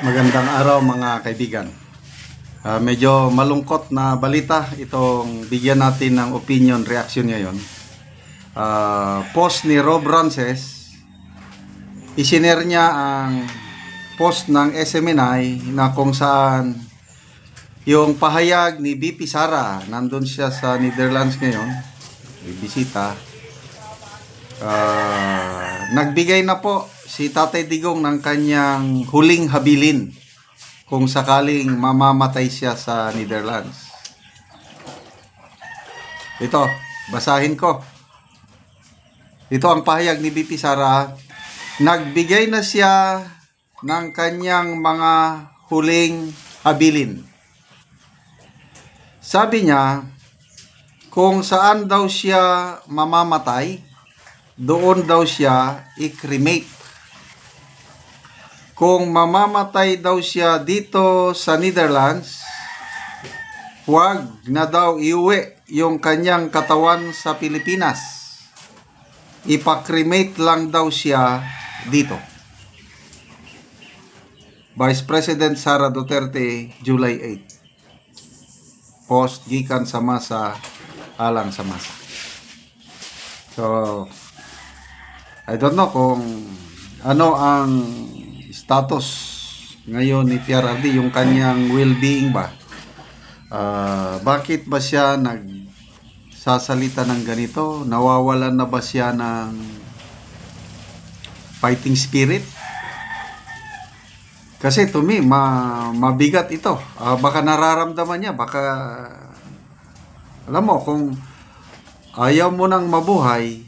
Magandang araw mga kaibigan. Medyo malungkot na balita itong bigyan natin ng opinion reaction ngayon. Post ni Rob Rances, isinare niya ang post ng SMNI na kung saan yung pahayag ni VP Sara, nandun siya sa Netherlands ngayon, bibisita. Nagbigay na po si Tatay Digong ng kanyang huling habilin kung sakaling mamamatay siya sa Netherlands. Ito, basahin ko. Ito ang pahayag ni VP Sara. Nagbigay na siya ng kanyang mga huling habilin. Sabi niya, kung saan daw siya mamamatay, doon daw siya i-cremate. Kung mamamatay daw siya dito sa Netherlands, huwag na daw iuwi yung kanyang katawan sa Pilipinas. Ipa-cremate lang daw siya dito. Vice President Sara Duterte, July 8. Post gikan sa masa alang sa masa. So, I don't know kung ano ang status ngayon ni PRRD, yung kanyang well-being ba. Bakit ba siya nagsasalita ng ganito? Nawawalan na ba siya ng fighting spirit? Kasi to me, mabigat ito. Baka nararamdaman niya, baka alam mo, kung ayaw mo nang mabuhay,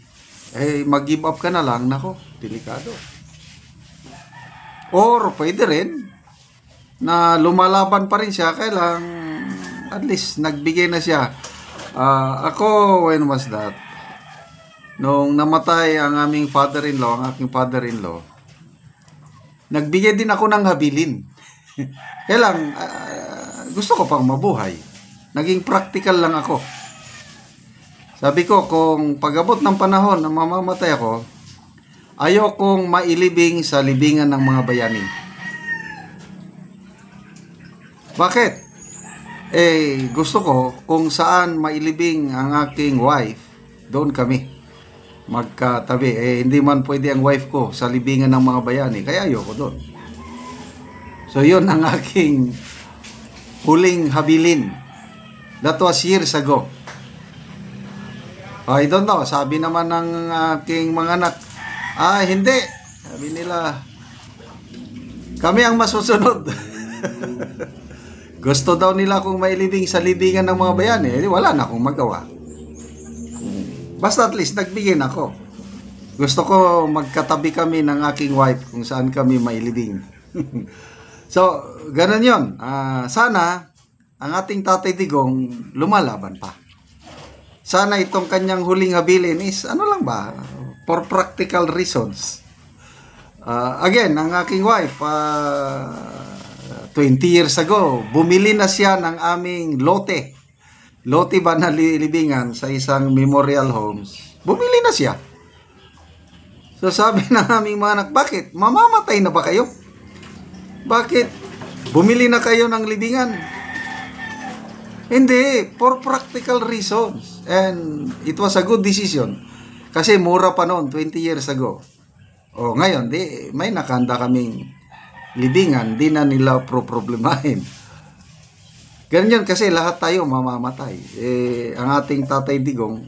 mag-give up ka na lang, nako, delikado. Or pwede rin na lumalaban pa rin siya, kailang at least nagbigay na siya. Ako, when was that? Nung namatay ang aming father-in-law, ang aking father-in-law, nagbigay din ako ng habilin. Kailang gusto ko pang mabuhay. Naging practical lang ako. Sabi ko, kung pag-abot ng panahon na mamamatay ako, ayokong mailibing sa libingan ng mga bayani. Bakit? Gusto ko kung saan mailibing ang aking wife, doon kami magkatabi. Hindi man pwede ang wife ko sa libingan ng mga bayani, kaya ayoko doon. So yun ang aking huling habilin. That was years ago. I don't know, sabi naman ng aking mga anak, hindi. Sabi nila, kami ang masusunod. Gusto daw nila kung mailibing sa libingan ng mga bayani, wala na akong magawa. Basta at least nagbigay na ako. Gusto ko magkatabi kami ng aking wife kung saan kami mailibing. So, ganun yun. Sana, ang ating Tatay Digong lumalaban pa. Sana itong kanyang huling habilin is, ano lang ba, for practical reasons. Again, ang aking wife, 20 years ago, bumili na siya ng aming lote. Lote ba na libingan sa isang memorial homes? Bumili na siya. So sabi ng aming mga anak, bakit? Mamamatay na ba kayo? Bakit? Bumili na kayo ng libingan? Hindi, for practical reasons. And it was a good decision. Kasi mura pa noon, 20 years ago. Ngayon, may nakanda kaming libingan, di na nila problemahin. Ganyan kasi lahat tayo mamamatay. Ang ating Tatay Digong,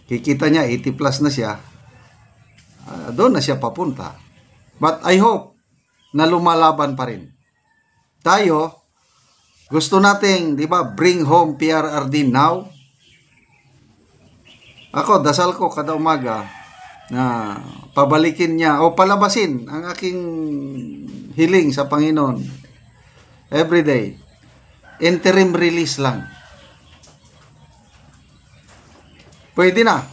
kikita niya, 80 plus na siya, doon na siya papunta. But I hope na lumalaban pa rin. Tayo, gusto nating, di ba, bring home PRRD now. Ako, dasal ko kada umaga na pabalikin niya o palabasin ang aking hiling sa Panginoon every day. Interim release lang. Pwede na.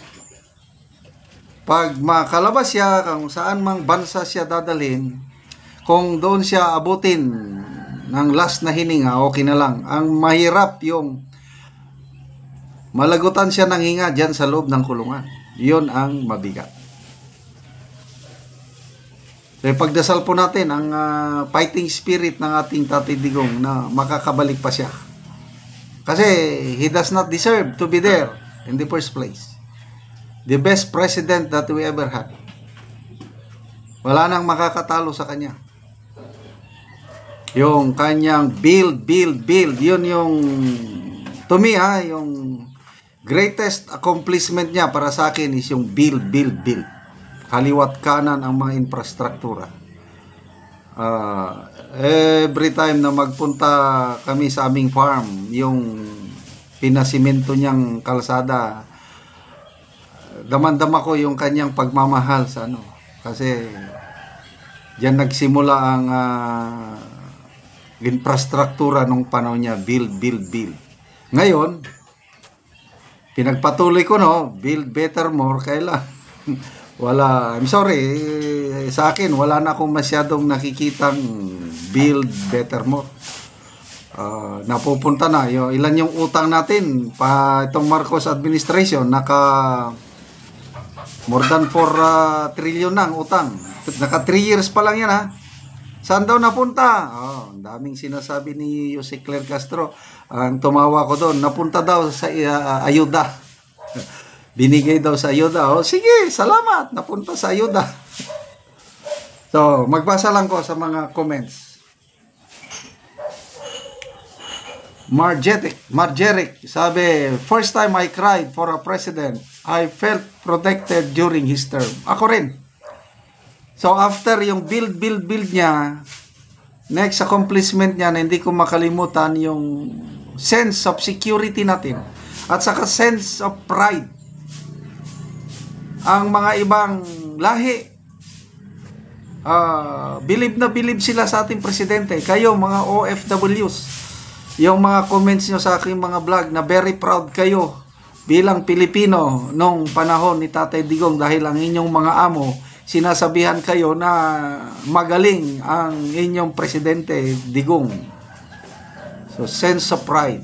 Pag makalabas siya, kung saan mang bansa siya dadalhin, kung doon siya abutin ng last na hininga, okay na lang. Ang mahirap yung malagutan siya ng hinga dyan sa loob ng kulungan. Yun ang mabigat. Kaya pagdasal po natin ang fighting spirit ng ating Tatay Digong na makakabalik pa siya. Kasi he does not deserve to be there in the first place. The best president that we ever had. Wala nang makakatalo sa kanya. Yung kanyang build. Yun yung, to me yung greatest accomplishment niya para sa akin is yung build. Kaliwat kanan ang mga infrastruktura. Every time na magpunta kami sa aming farm, yung pinasimento niyang kalsada, damandama ko yung kanyang pagmamahal sa ano. Kasi diyan nagsimula ang infrastruktura nung panahon niya, build. Ngayon, pinagpatuloy ko build better more, kailan wala, I'm sorry, sa akin wala na akong masyadong nakikitang build better more. Napupunta na ilan yung utang natin pa itong Marcos administration, naka more than 4 trillion na ang utang. Naka 3 years pa lang yan Saan daw napunta? Ang daming sinasabi ni Jose Claire Castro. Ang tumawa ko doon, napunta daw sa ayuda. Binigay daw sa ayuda. Sige, salamat. Napunta sa ayuda. So, magbasa lang ko sa mga comments. Margeric, sabi, first time I cried for a president, I felt protected during his term. Ako rin. So, after yung build niya, next accomplishment niya na hindi ko makalimutan yung sense of security natin at saka sense of pride. Ang mga ibang lahi, bilib sila sa ating presidente. Kayo mga OFWs, yung mga comments nyo sa aking mga vlog na very proud kayo bilang Pilipino nung panahon ni Tatay Digong dahil ang inyong mga amo, sinasabihan kayo na magaling ang inyong presidente Digong. So, sense of pride.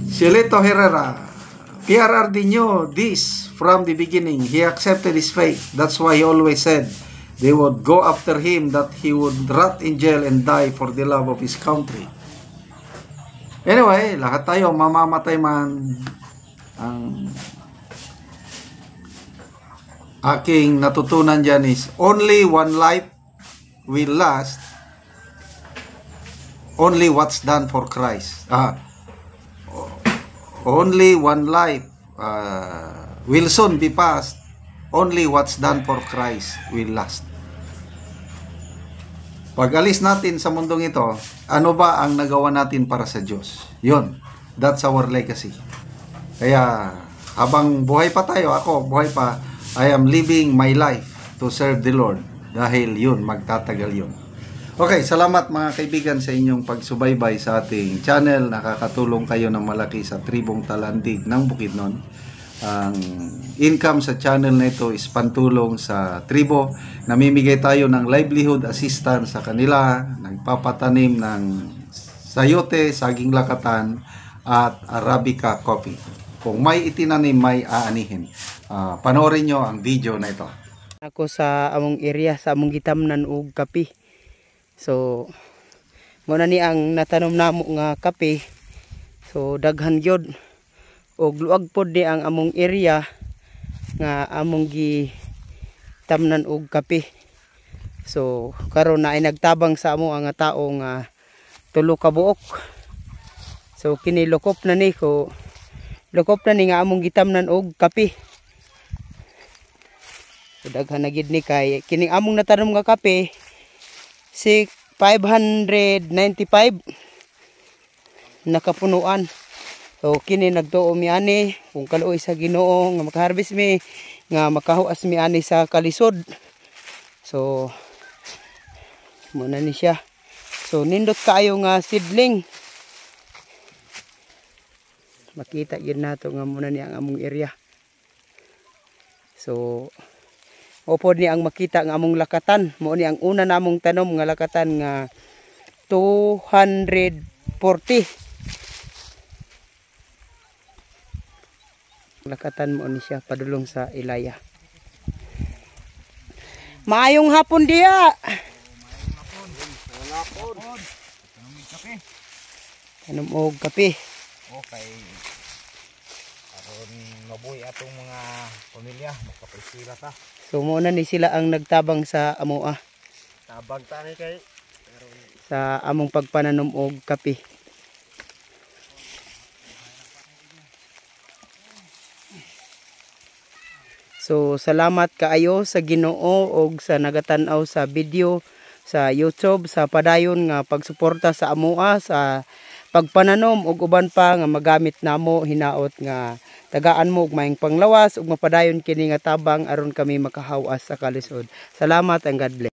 Silito Herrera, PRRD knew this from the beginning. He accepted his fate. That's why he always said they would go after him, that he would rot in jail and die for the love of his country. Anyway, lahat tayo mamamatay man. Ang aking natutunan dyan is only one life will last. Only what's done for Christ. Only one life will soon be passed. Only what's done for Christ will last. Pag alis natin sa mundong ito, ano ba ang nagawa natin para sa Diyos? Yun. That's our legacy. Kaya, habang buhay pa tayo, ako, buhay pa, I am living my life to serve the Lord. Dahil yun, magtatagal yun. Okay, salamat mga kaibigan sa inyong pagsubaybay sa ating channel. Nakakatulong kayo ng malaki sa Tribong Talandig ng Bukidnon. Ang income sa channel na ito is pantulong sa tribo. Namimigay tayo ng livelihood assistance sa kanila. Nagpapatanim ng sayote, saging lakatan, at Arabica coffee. Kung may itinanim, may aanihin. Panoorin nyo ang video na ito. Ako sa among area, sa among gitamnan og kape. So, muna ni ang natanom namo nga kape. So, daghan gyud. Og luag pod ni ang among area nga among gitamnan og kape. So, karon na ay nagtabang sa amo ang tao nga 3 ka buok. So, kini lokop na ni ko. Lokop na ni nga among gitamnan og kape. So, daghan na gid ni kay kining among natanom nga kape. 595 nakapunuan. So kini nagtuo mi ani kung kaluoy sa Ginoo nga makaharvest mi nga makahuas mi ani sa kalisod. So muna ni siya. So nindot kaayo nga seedling. Makita gyud nato nga muna ni ang among area. So upod ni ang makita nga among lakatan. Mo ni ang una namong tanom nga lakatan nga 240. Lakatan mo ni siya padulong sa Ilaya. Maayong hapon diya. Tanom og kape. Okay. Aron mabuhi atong mga pamilya, makapresila ta. So muna ni sila ang nagtabang sa amoa. Tabang tani kay Sa among pagpananom og kape. So salamat kaayo sa Ginoo og sa nagatan-aw sa video sa YouTube sa padayon nga pagsuporta sa amoa sa pagpananom og uban pa nga magamit namo hinaot nga tagaan mo og maayong panglawas ug mapadayon kini nga tabang aron kami makahawas sa kalisod. Salamat and God bless.